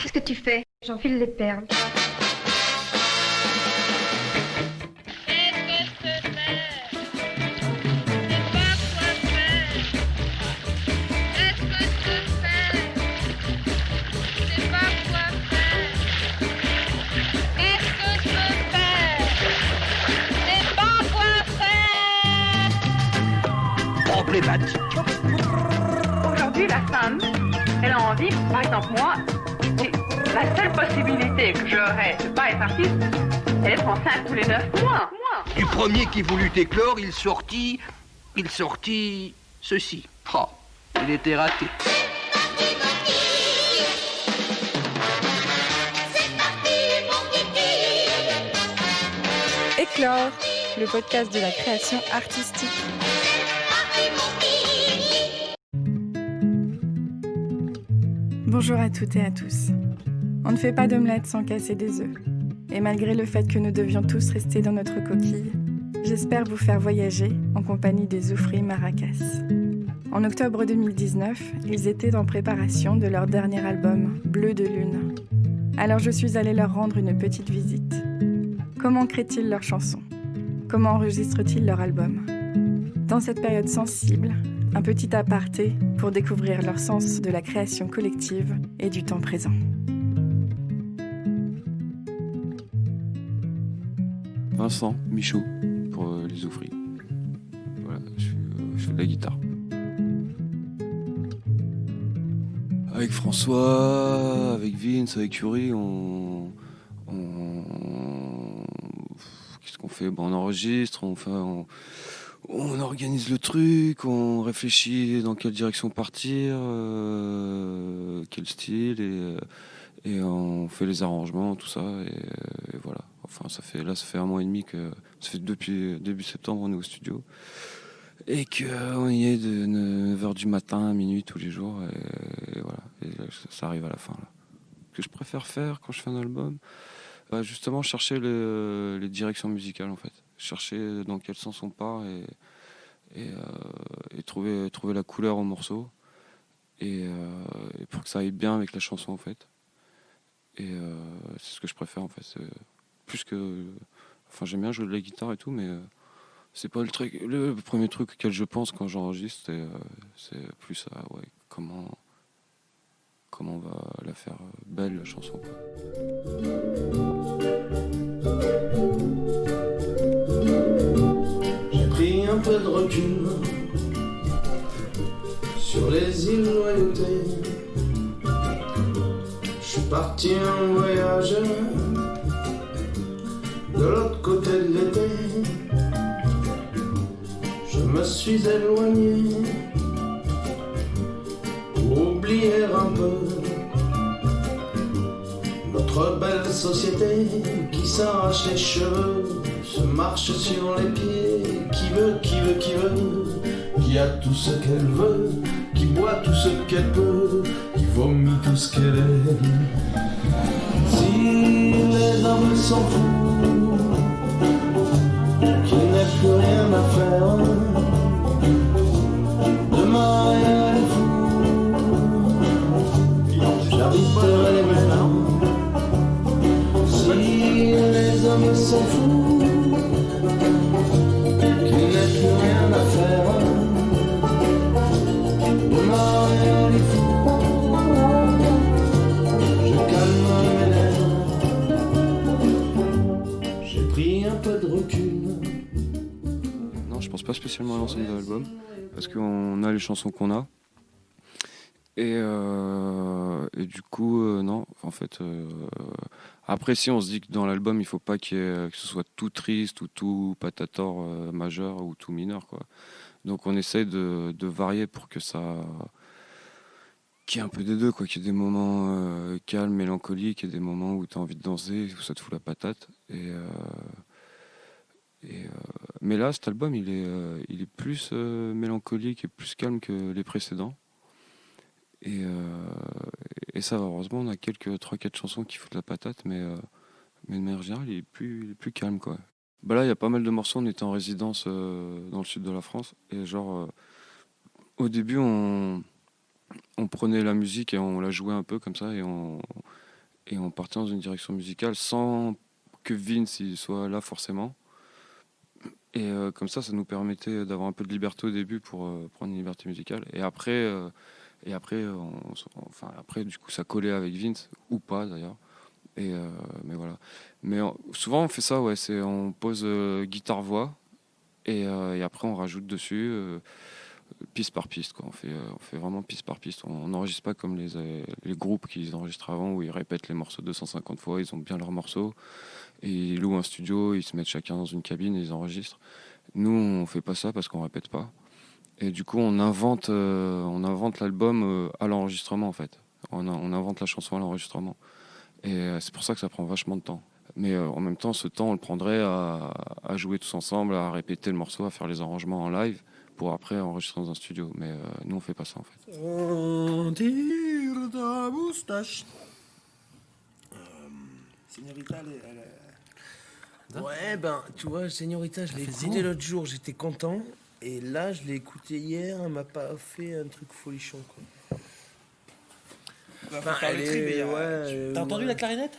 Qu'est-ce que tu fais? J'enfile les perles. Aujourd'hui, la femme, elle a envie, par exemple moi, la seule possibilité que j'aurais de ne pas être artiste, c'est d'être enceinte tous les 9 mois. Du premier qui voulut éclore, il sortit ceci. Oh, il était raté. Éclore, le podcast de la création artistique. Bonjour à toutes et à tous. On ne fait pas d'omelette sans casser des œufs. Et malgré le fait que nous devions tous rester dans notre coquille, j'espère vous faire voyager en compagnie des Zoufri Maracas. En octobre 2019, ils étaient en préparation de leur dernier album, Bleu de Lune. Alors je suis allée leur rendre une petite visite. Comment créent-ils leurs chansons? Comment enregistrent-ils leur album? Dans cette période sensible, un petit aparté pour découvrir leur sens de la création collective et du temps présent. Vincent Michaud pour les Zoufri. Voilà, je fais de la guitare. Avec François, avec Vince, avec Yuri, qu'est-ce qu'on fait? On enregistre, on organise le truc, on réfléchit dans quelle direction partir, quel style, et on fait les arrangements, tout ça, et voilà. Enfin, ça fait 1 mois et demi ça fait depuis début septembre, on est au studio, et qu'on y est de 9h du matin à minuit tous les jours, et voilà. Et là, ça arrive à la fin, là. Ce que je préfère faire quand je fais un album, justement, chercher les directions musicales, en fait. Chercher dans quel sens on part et trouver la couleur au morceau et pour que ça aille bien avec la chanson, en fait. Et c'est ce que je préfère, en fait. J'aime bien jouer de la guitare et tout, mais c'est pas le premier truc auquel je pense quand j'enregistre. C'est plus comment on va la faire belle, la chanson, quoi. Pris un peu de recul sur les îles Loyauté. Je suis parti en voyage de l'autre côté de l'été. Je me suis éloigné pour oublier un peu notre belle société qui s'arrache les cheveux, se marche sur les pieds, qui veut, qui a tout ce qu'elle veut, qui boit tout ce qu'elle peut, qui vomit tout ce qu'elle est. Si les hommes s'en foutent, qu'il n'y a plus rien à faire, demain rien n'est fou, j'habiterai maintenant. Si les hommes s'en foutent, qu'il n'est plus rien à faire, demain rien n'est fou, je calme mes lèvres, j'ai pris un peu de recul. Non, je pense pas spécialement à l'ensemble de l'album, parce qu'on a les chansons qu'on a. Et du coup, non, en fait... Après, si on se dit que dans l'album, il faut pas que ce soit tout triste ou tout patator majeur ou tout mineur, quoi. Donc on essaye de varier pour que ça... qu'il y ait un peu des deux, quoi. Qu'il y ait des moments calmes, mélancoliques, et des moments où tu as envie de danser, où ça te fout la patate. Mais là, cet album, il est plus mélancolique et plus calme que les précédents. Et ça, heureusement, on a 3-4 chansons qui foutent la patate, mais de manière générale, il est plus calme, quoi. Là, il y a pas mal de morceaux, on était en résidence dans le sud de la France, et au début, on prenait la musique et on la jouait un peu comme ça, et et on partait dans une direction musicale sans que Vince il soit là forcément. Et comme ça nous permettait d'avoir un peu de liberté au début pour prendre une liberté musicale. Et après, après du coup, ça collait avec Vince, ou pas d'ailleurs. Mais voilà. Mais souvent on fait ça, ouais, on pose guitare-voix et après on rajoute dessus piste par piste, quoi. On fait vraiment piste par piste. On n'enregistre pas comme les groupes qui enregistrent avant où ils répètent les morceaux 250 fois, ils ont bien leurs morceaux et ils louent un studio, ils se mettent chacun dans une cabine et ils enregistrent. Nous on fait pas ça parce qu'on répète pas. Et du coup on invente l'album à l'enregistrement en fait. On invente la chanson à l'enregistrement. Et c'est pour ça que ça prend vachement de temps. Mais en même temps, ce temps, on le prendrait à jouer tous ensemble, à répéter le morceau, à faire les arrangements en live, pour après enregistrer dans un studio. Mais nous, on fait pas ça, en fait. Señorita, ouais, ben, tu vois, Señorita, je l'ai écouté l'autre jour, j'étais content. Et là, je l'ai écouté hier, elle m'a pas fait un truc folichon, quoi. Enfin, t'as entendu la clarinette?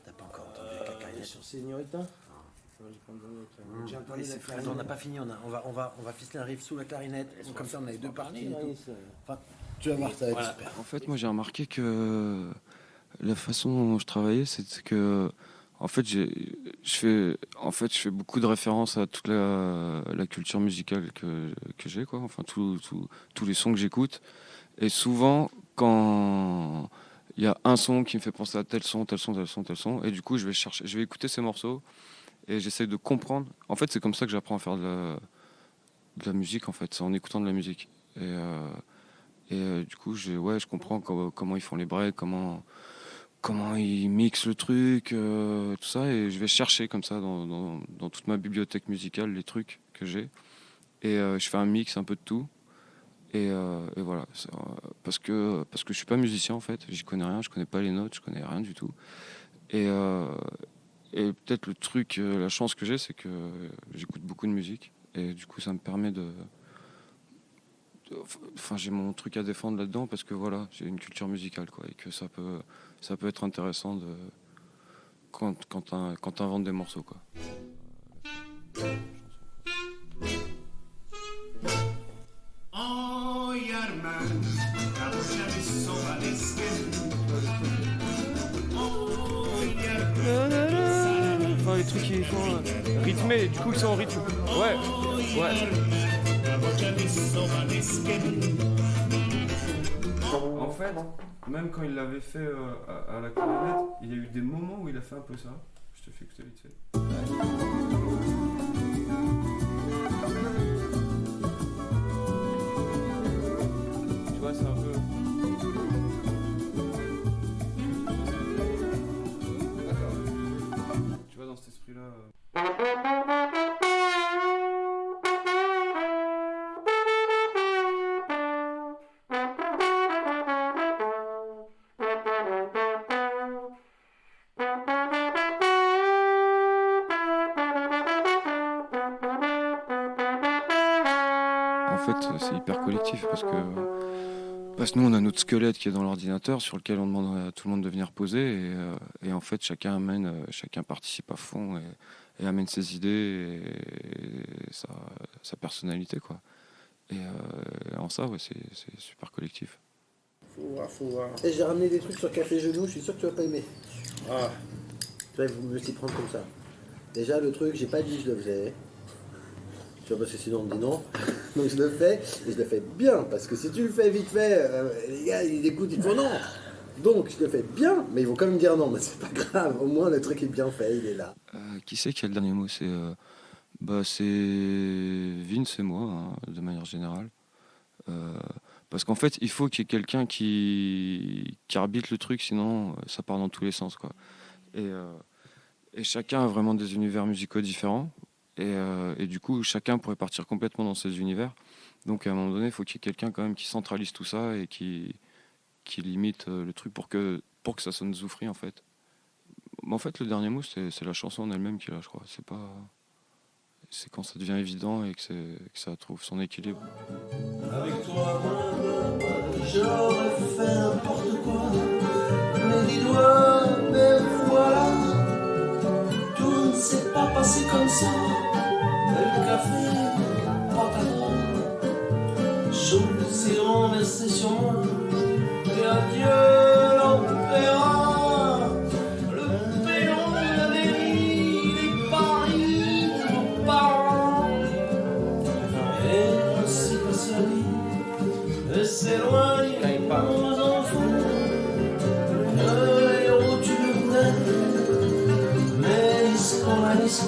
T'as pas encore entendu la clarinette sur Señorita? J'ai entendu la clarinette. On n'a pas fini, on va ficeler un riff sous la clarinette. Comme ça, on a les deux parties. Enfin, tu vas voir, ça va être super. En fait, moi, j'ai remarqué que la façon dont je travaillais, c'est que, en fait, je fais beaucoup de références à toute la culture musicale que j'ai, quoi. Enfin, tous les sons que j'écoute. Et souvent, quand il y a un son qui me fait penser à tel son, et du coup, je vais écouter ces morceaux et j'essaie de comprendre. En fait, c'est comme ça que j'apprends à faire de la musique, en fait. C'est en écoutant de la musique. Et du coup, je comprends comment ils font les breaks, comment ils mixent le truc, tout ça. Et je vais chercher comme ça dans toute ma bibliothèque musicale les trucs que j'ai. Et je fais un mix un peu de tout. Et voilà, parce que je suis pas musicien en fait, j'y connais rien, je connais pas les notes, je connais rien du tout. Et peut-être le truc, la chance que j'ai, c'est que j'écoute beaucoup de musique et du coup ça me permet enfin j'ai mon truc à défendre là-dedans parce que voilà, j'ai une culture musicale quoi et que ça peut être intéressant quand t'inventes des morceaux quoi. Enfin, les trucs qui sont rythmés, du coup ils sont en rythme. Ouais. En fait, même quand il l'avait fait à la clarinette, il y a eu des moments où il a fait un peu ça. Je te fais écouter vite fait. Tu vois, c'est un peu... Tu vois, dans cet esprit-là... En fait, c'est hyper collectif parce que nous, on a notre squelette qui est dans l'ordinateur sur lequel on demande à tout le monde de venir poser et en fait, chacun participe à fond et amène ses idées et sa personnalité, quoi. Et en ça, ouais, c'est super collectif. Faut voir. Et j'ai ramené des trucs sur Café Genou, je suis sûr que tu vas pas aimer. Ah. Tu vas me s'y prendre comme ça. Déjà, le truc, j'ai pas dit que je le faisais. Tu vois, parce que sinon on me dit non. Donc je le fais, et je le fais bien. Parce que si tu le fais vite fait, les gars, ils écoutent, ils font non. Donc je le fais bien, mais ils vont quand même dire non. Mais c'est pas grave, au moins le truc est bien fait, il est là. Qui c'est qui a le dernier mot? C'est Vince et moi, hein, de manière générale. Parce qu'en fait, il faut qu'il y ait quelqu'un qui arbitre le truc, sinon ça part dans tous les sens, quoi. Et chacun a vraiment des univers musicaux différents. Et du coup, chacun pourrait partir complètement dans ses univers. Donc, à un moment donné, il faut qu'il y ait quelqu'un quand même qui centralise tout ça et qui limite le truc pour que ça sonne Zoufri, en fait. Mais en fait, le dernier mot, c'est la chanson en elle-même qui est là, je crois. C'est quand ça devient évident et que ça trouve son équilibre. Avec toi, j'aurais fait n'importe quoi, mais dis-toi.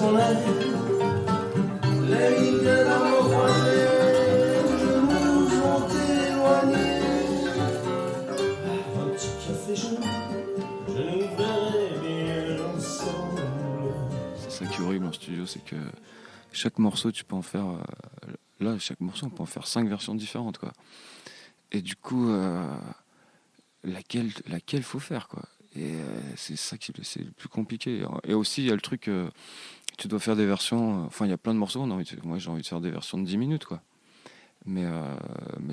qu'on est. Les lignes d'amour croisées de nous ont éloignés. Un petit café chaud, je nous verrai bien ensemble. C'est ça qui est horrible en studio, c'est que chaque morceau, tu peux en faire. Là, chaque morceau, on peut en faire 5 versions différentes, quoi. Et du coup, laquelle faut faire, quoi. Et c'est ça qui c'est le plus compliqué. Et aussi, il y a le truc, tu dois faire des versions. Enfin, il y a plein de morceaux. Moi, j'ai envie de faire des versions de 10 minutes, quoi. Mais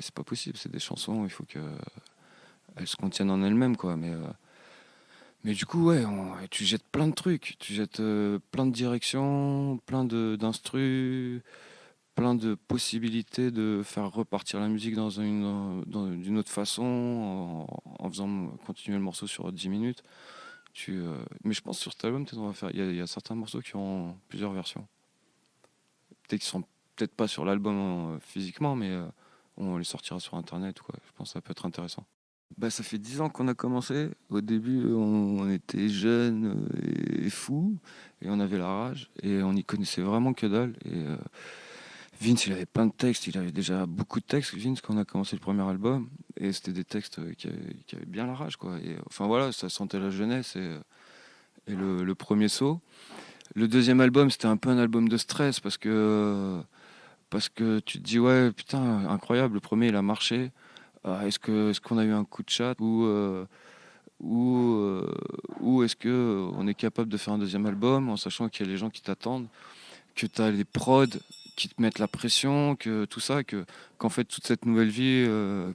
c'est pas possible. C'est des chansons. Il faut que elles se contiennent en elles-mêmes, quoi. Mais du coup, ouais, tu jettes plein de trucs. Tu jettes plein de directions, plein d'instrus, plein de possibilités de faire repartir la musique d'une autre façon, en faisant continuer le morceau sur 10 minutes. Mais je pense que sur cet album, il y a certains morceaux qui ont plusieurs versions. Peut-être qu'ils sont peut-être pas sur l'album physiquement, mais on les sortira sur Internet, quoi. Je pense que ça peut être intéressant. Ça fait 10 ans qu'on a commencé. Au début, on était jeunes et fous, et on avait la rage, et on n'y connaissait vraiment que dalle. Et Vince, il avait plein de textes, il avait déjà beaucoup de textes, Vince, quand on a commencé le premier album, et c'était des textes qui avaient bien la rage, quoi. Et, enfin voilà, ça sentait la jeunesse et le premier saut. Le deuxième album, c'était un peu un album de stress, parce que tu te dis, ouais, putain, incroyable, le premier, il a marché. Est-ce qu'on a eu un coup de chat ou est-ce qu'on est capable de faire un deuxième album en sachant qu'il y a les gens qui t'attendent, que tu as les prods qui te mettent la pression, que tout ça, qu'en fait toute cette nouvelle vie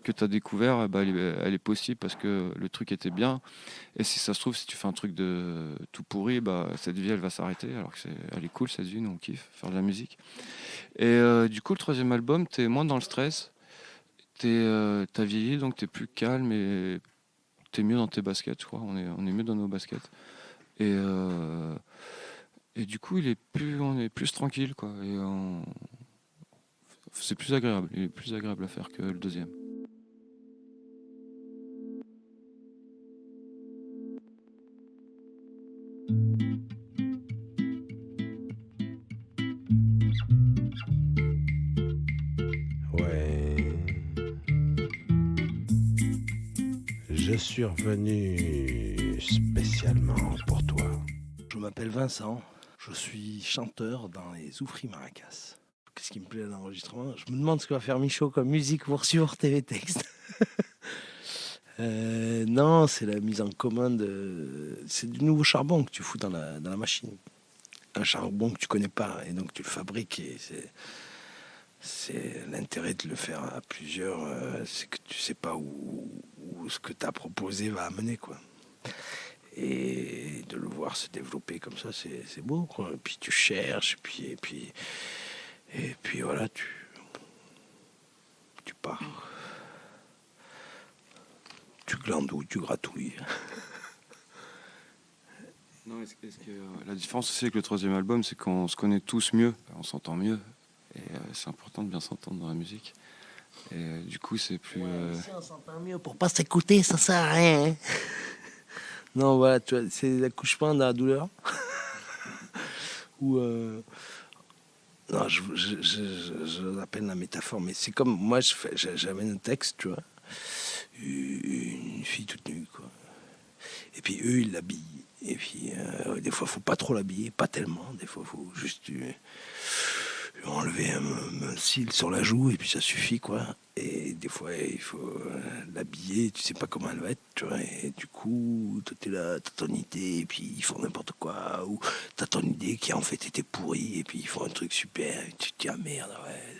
que tu as découvert, elle est possible parce que le truc était bien. Et si ça se trouve, si tu fais un truc de tout pourri, cette vie elle va s'arrêter, alors que elle est cool cette vie, nous on kiffe faire de la musique. Et du coup le troisième album, t'es moins dans le stress, t'as vieilli, donc t'es plus calme et t'es mieux dans tes baskets, je crois. On est mieux dans nos baskets. Et du coup, on est plus tranquille, quoi. Et c'est plus agréable. Il est plus agréable à faire que le deuxième. Ouais. Je suis revenu spécialement pour toi. Je m'appelle Vincent, je suis chanteur dans les Oufris Maracas. Qu'est-ce qui me plaît à l'enregistrement? Je me demande ce que va faire Michaud comme musique pour supporter les textes. Non, c'est la mise en commun c'est du nouveau charbon que tu fous dans la machine. Un charbon que tu connais pas, et donc tu le fabriques, et c'est l'intérêt de le faire à plusieurs, c'est que tu sais pas où ce que tu as proposé va amener, quoi. Et de le voir se développer comme ça, c'est beau, quoi. Et puis tu cherches, et puis voilà, tu pars. Tu glandouilles, tu gratouilles. Non, la différence aussi avec le troisième album, c'est qu'on se connaît tous mieux, on s'entend mieux. Et c'est important de bien s'entendre dans la musique. Et du coup, c'est plus... Si on s'entend mieux pour pas s'écouter, ça sert à rien, hein. Non, voilà, tu vois, c'est l'accouchement de la douleur. Ou non, je l'appelle la métaphore, mais c'est comme moi, j'amène un texte, tu vois, une fille toute nue, quoi. Et puis eux, ils l'habillent. Et puis des fois, faut pas trop l'habiller, pas tellement. Des fois, faut juste enlever un cil sur la joue et puis ça suffit, quoi. Et des fois il faut l'habiller, tu sais pas comment elle va être, tu vois, et du coup toi t'es là, t'as ton idée et puis ils font n'importe quoi, ou t'as ton idée qui en fait était pourrie et puis ils font un truc super et tu te dis ah merde, ouais,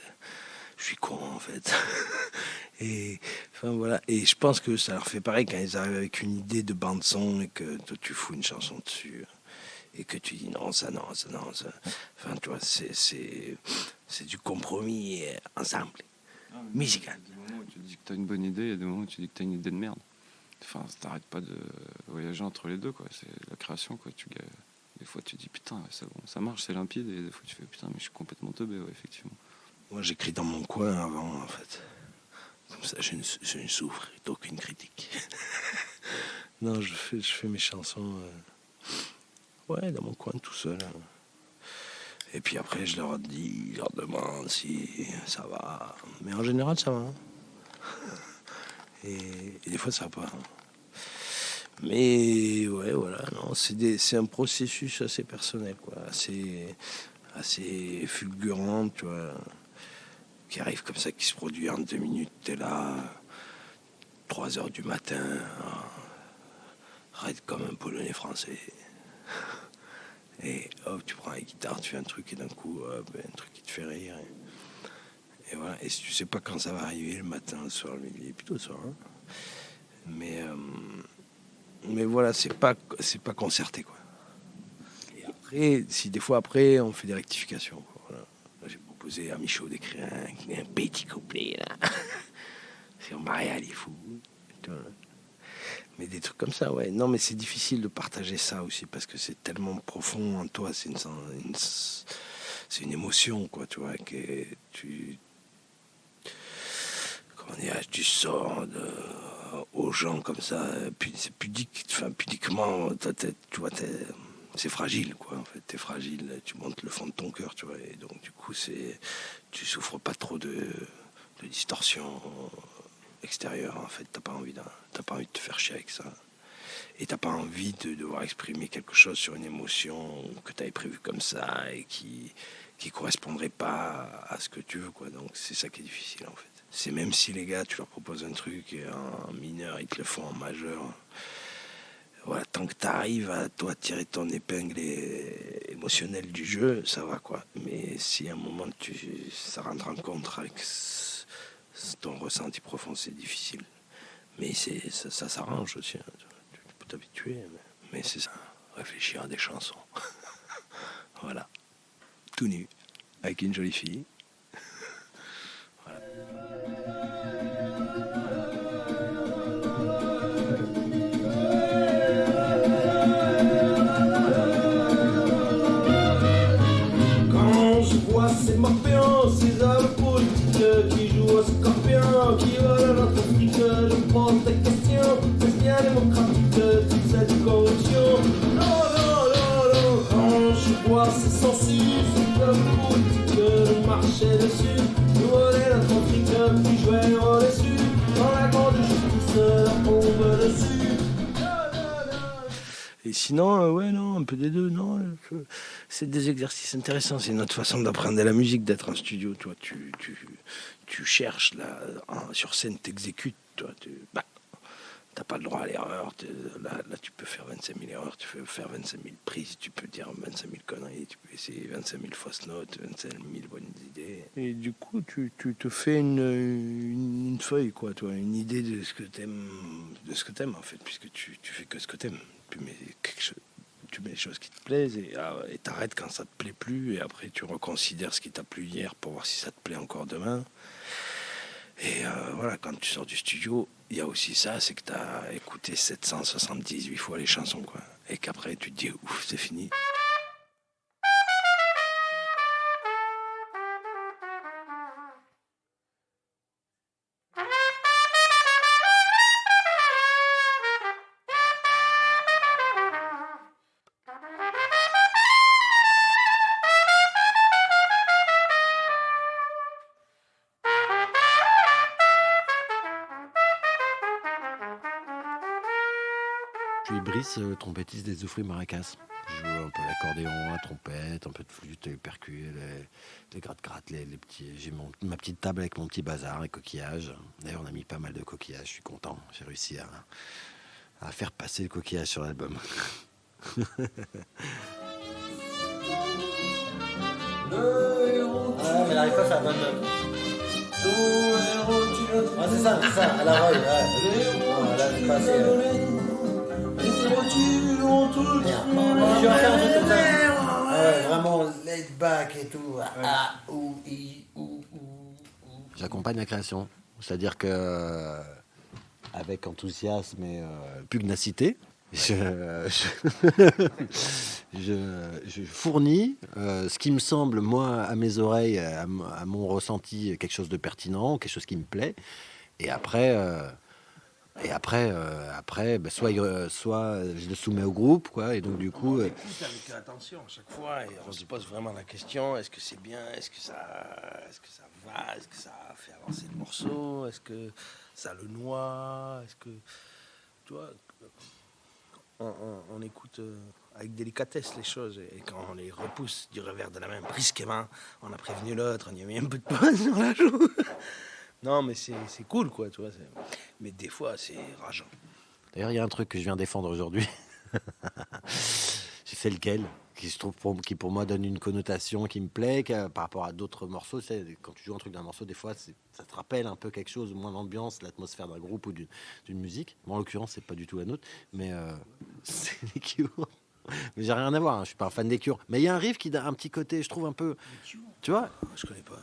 je suis con en fait. Et enfin voilà, et je pense que ça leur fait pareil quand ils arrivent avec une idée de bande son et que toi tu fous une chanson dessus et que tu dis non, ça. Enfin, tu vois, c'est du compromis ensemble, musical. Il y a des moments où tu dis que tu as une bonne idée, il y a des moments où tu dis que tu as une idée de merde. Enfin, t'arrêtes pas de voyager entre les deux, quoi. C'est la création, quoi. Des fois, tu dis putain, ça marche, c'est limpide, et des fois, tu fais putain, mais je suis complètement teubé, ouais, effectivement. Moi, j'écris dans mon coin avant, en fait. Comme ça, je ne souffre d'aucune critique. Non, je fais mes chansons. Ouais, dans mon coin, tout seul. Et puis après, je leur dis, je leur demande si ça va. Mais en général, ça va. Hein. Et des fois, ça va pas. Hein. Mais ouais, voilà, non, c'est un processus assez personnel, quoi, assez fulgurant, tu vois, qui arrive comme ça, qui se produit en 2 minutes. T'es là, 3 heures du matin, raide comme un Polonais français. Et hop, tu prends la guitare, tu fais un truc et d'un coup, hop, un truc qui te fait rire. Et voilà. Et si tu sais pas quand ça va arriver, le matin, le soir, le midi, plutôt le soir. Hein. Mais voilà, c'est pas concerté, quoi. Et après, si des fois après, on fait des rectifications. Quoi, voilà. Là, j'ai proposé à Michaud d'écrire un petit couplet là, sur Maria les fous. Mais des trucs comme ça, ouais. Non, mais c'est difficile de partager ça aussi parce que c'est tellement profond en toi. C'est une émotion, quoi, tu vois, que tu sors aux gens comme ça. Puis c'est pudique, enfin, pudiquement, tu vois, c'est fragile, quoi. En fait, t'es fragile. Tu montes le fond de ton cœur, tu vois. Et donc, du coup, tu souffres pas trop de distorsion extérieure, en fait. T'as pas envie de te faire chier avec ça. Et t'as pas envie de devoir exprimer quelque chose sur une émotion que t'avais prévue comme ça et qui correspondrait pas à ce que tu veux, quoi. Donc c'est ça qui est difficile, en fait. C'est même si les gars, tu leur proposes un truc et en mineur, ils te le font en majeur. Voilà, tant que t'arrives à toi tirer ton épingle émotionnelle du jeu, ça va, quoi. Mais si à un moment ça rentre en contre avec ton ressenti profond, c'est difficile. Mais ça s'arrange aussi. Hein. Tu peux t'habituer. Mais c'est ça. Réfléchir à des chansons. Voilà. Tout nu. Avec une jolie fille. Voilà. Quand je vois ces morpions, ces hommes politiques qui jouent au scorpion, qui volent notre fric, je me pose des questions. Est-ce bien démocratique toute cette corruption? Non, non, non, non. Quand je vois ces sensus, ces hommes politiques nous marcher dessus, nous voler notre fric, puis jouer le rôle dessus. Dans la grande justice, leur tombe dessus. Et sinon, ouais, non, un peu des deux, non. C'est des exercices intéressants. C'est notre façon d'apprendre la musique, d'être en studio. Toi, tu cherches, là, sur scène, t'exécutes. Toi, t'as pas le droit à l'erreur. Là, tu peux faire 25 000 erreurs, tu peux faire 25 000 prises, tu peux dire 25 000 conneries, tu peux essayer 25 000 fausses notes, 25 000 bonnes idées. Et du coup, tu te fais une feuille, quoi, toi, une idée de ce que t'aimes, en fait, puisque tu fais que ce que t'aimes. Tu mets les choses qui te plaisent et t'arrêtes quand ça te plaît plus, et après tu reconsidères ce qui t'a plu hier pour voir si ça te plaît encore demain. Et voilà, quand tu sors du studio, il y a aussi ça, c'est que tu as écouté 778 fois les chansons, quoi. Et qu'après tu te dis, ouf, c'est fini. Je suis Brice, trompettiste des Zoufris Maracas. Je joue un peu l'accordéon, la trompette, un peu de flûte, les percus, les gratte-gratte, les petits. J'ai ma petite table avec mon petit bazar, les coquillages. D'ailleurs, on a mis pas mal de coquillages, je suis content. J'ai réussi à faire passer le coquillage sur l'album. Ah, mais n'arrive pas, ça va ah, c'est ça, à la roll, ouais. Non, là, c'est pas assez. Je vais faire un truc comme ça. Ouais, vraiment laid back et tout. J'accompagne la création. C'est-à-dire que, avec enthousiasme et pugnacité, je fournis ce qui me semble, moi, à mes oreilles, à mon ressenti, quelque chose de pertinent, quelque chose qui me plaît. Et après, Et après, soit je le soumets au groupe, quoi, et donc du coup... On écoute avec attention à chaque fois et on se pose vraiment la question, est-ce que c'est bien, est-ce que ça va, est-ce que ça fait avancer le morceau, est-ce que ça le noie, est-ce que... Tu vois, on écoute avec délicatesse les choses et quand on les repousse du revers de la main brusquement, on a prévenu l'autre, on y a mis un peu de poing sur la joue. Non, mais c'est cool, quoi, tu vois. Mais des fois, c'est rageant. D'ailleurs, il y a un truc que je viens défendre aujourd'hui. Je sais lequel, qui pour moi donne une connotation qui me plaît par rapport à d'autres morceaux. Quand tu joues un truc d'un morceau, des fois, ça te rappelle un peu quelque chose, moins l'ambiance, l'atmosphère d'un groupe ou d'une musique. Moi, en l'occurrence, c'est pas du tout la nôtre, mais c'est les Cure. Mais j'ai rien à voir, hein, je suis pas un fan des Cure. Mais il y a un riff qui a un petit côté, je trouve, un peu... Tu vois ? Je connais pas.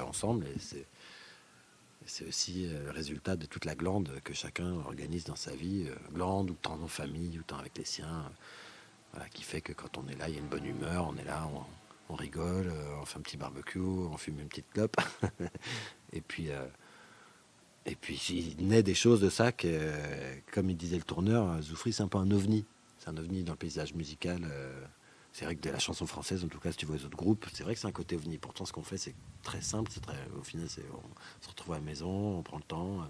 Ensemble et c'est aussi le résultat de toute la glande que chacun organise dans sa vie, glande ou temps en famille ou temps avec les siens, voilà, qui fait que quand on est là il y a une bonne humeur, on est là, on rigole, on fait un petit barbecue, on fume une petite clope et puis il naît des choses de ça que, comme il disait le tourneur, Zoufri c'est un peu un ovni, c'est un ovni dans le paysage musical. C'est vrai que de la chanson française, en tout cas, si tu vois les autres groupes, c'est vrai que c'est un côté ovni. Pourtant, ce qu'on fait, c'est très simple. Au final, on se retrouve à la maison, on prend le temps,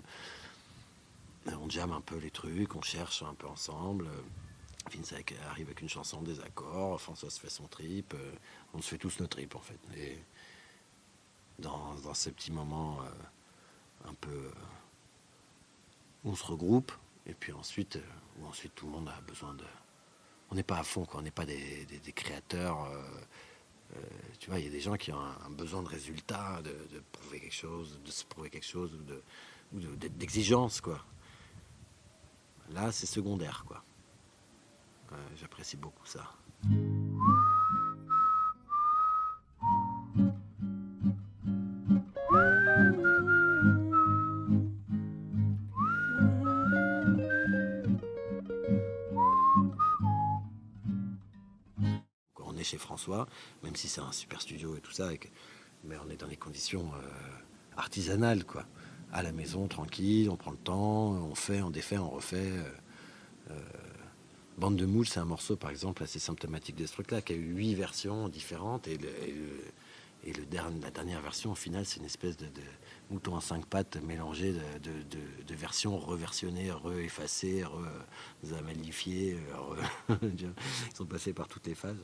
on jamme un peu les trucs, on cherche un peu ensemble. Vince arrive avec une chanson, des accords, François se fait son trip, on se fait tous nos tripes, en fait. Et dans ces petits moments un peu... on se regroupe, et puis ensuite tout le monde a besoin de... On n'est pas à fond, quoi. On n'est pas des créateurs. Tu vois, il y a des gens qui ont un besoin de résultats, de prouver quelque chose, de se prouver quelque chose, ou d'exigence, quoi. Là, c'est secondaire, quoi. J'apprécie beaucoup ça. Chez François, même si c'est un super studio et tout ça, mais on est dans des conditions artisanales, quoi. À la maison, tranquille, on prend le temps, on fait, on défait, on refait. Bande de moules, c'est un morceau, par exemple, assez symptomatique de ce truc-là, qui a eu 8 versions différentes, et la dernière version, au final, c'est une espèce de mouton à 5 pattes mélangé de versions reversionnées, effacées, amalifiées. Ils sont passés par toutes les phases.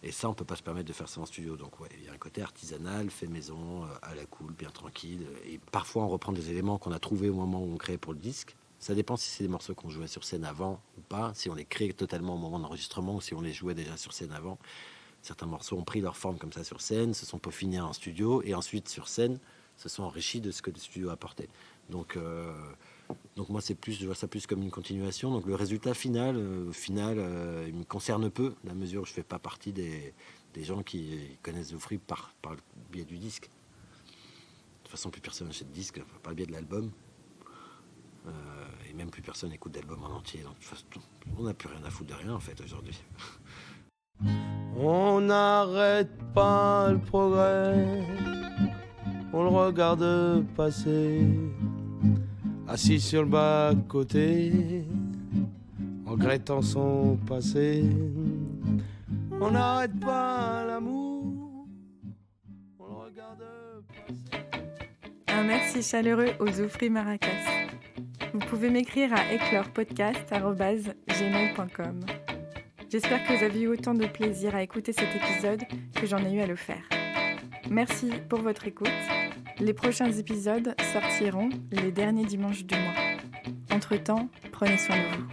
Et ça, on peut pas se permettre de faire ça en studio. Donc, ouais, il y a un côté artisanal, fait maison, à la cool, bien tranquille. Et parfois, on reprend des éléments qu'on a trouvés au moment où on crée pour le disque. Ça dépend si c'est des morceaux qu'on jouait sur scène avant ou pas, si on les crée totalement au moment d'enregistrement ou si on les jouait déjà sur scène avant. Certains morceaux ont pris leur forme comme ça sur scène, se sont peaufinés en studio et ensuite sur scène se sont enrichis de ce que le studio apportait. Donc moi, je vois ça plus comme une continuation. Donc le résultat final, il me concerne peu, dans la mesure où je fais pas partie des gens qui connaissent Zoufri par le biais du disque. De toute façon, plus personne achète de disque par le biais de l'album. Et même plus personne écoute d'album en entier. Donc, de toute façon, on n'a plus rien à foutre de rien, en fait, aujourd'hui. On n'arrête pas le progrès, on le regarde passer, assis sur le bas-côté, regrettant son passé. On n'arrête pas l'amour, on le regarde passer. Un merci chaleureux aux Zoufri Maracas. Vous pouvez m'écrire à ecleurpodcast@gmail.com. J'espère que vous avez eu autant de plaisir à écouter cet épisode que j'en ai eu à le faire. Merci pour votre écoute. Les prochains épisodes sortiront les derniers dimanches du mois. Entre-temps, prenez soin de vous.